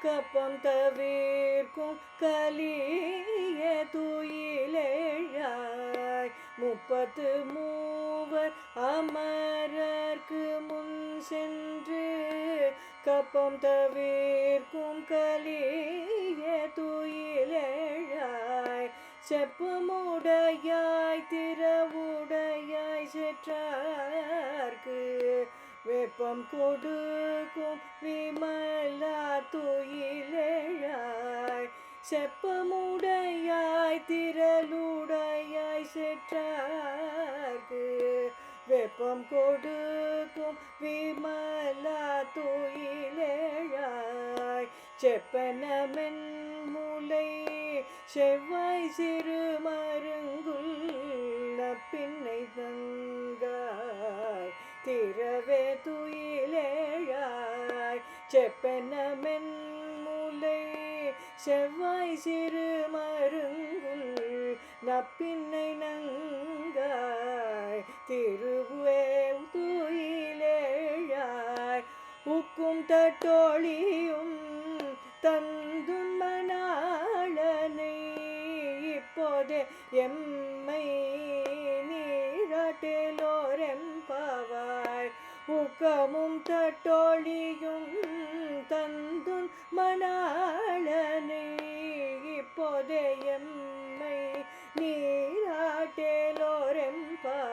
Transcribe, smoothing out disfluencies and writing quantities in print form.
கப்பம் தவிர்க்கும் கலிய துயிலேழாய் 33 அமரர்க்கு முன் சென்று கப்பம் தவிர்க்கும் கலிய துயிலேழாய் செப்பமுடையாய் திறவுடையாய் செற்றார்க்கு வெப்பம் கொடுக்கும் விமலா துயிலேழாய் செப்பமுடையாய் திரளுடையாய் செற்றார்க்கு வெப்பம் கொடுக்கும் விமலா துயிலேழாய் செப்பனமென் முலை செவ்வாய் சிறு மருங்குல் பின்னை தங்காய் திரவே துயிலேழாய் செப்பனமென் முலை செவ்வாய் சிறு மருங்குல் நப்பின்னை நங்காய் திருவே துயிலேழாய் உக்கும் தட்டோழியும் தந்துன் மணாளனை இப்போதே எம்மை நீராட்டேலோரெம்பாவாய் உக்கமும் தட்டோழியும் தந்துன் மணாளனை இப்போதே எம்மை நீராட்டேலோரெம்பாவாய்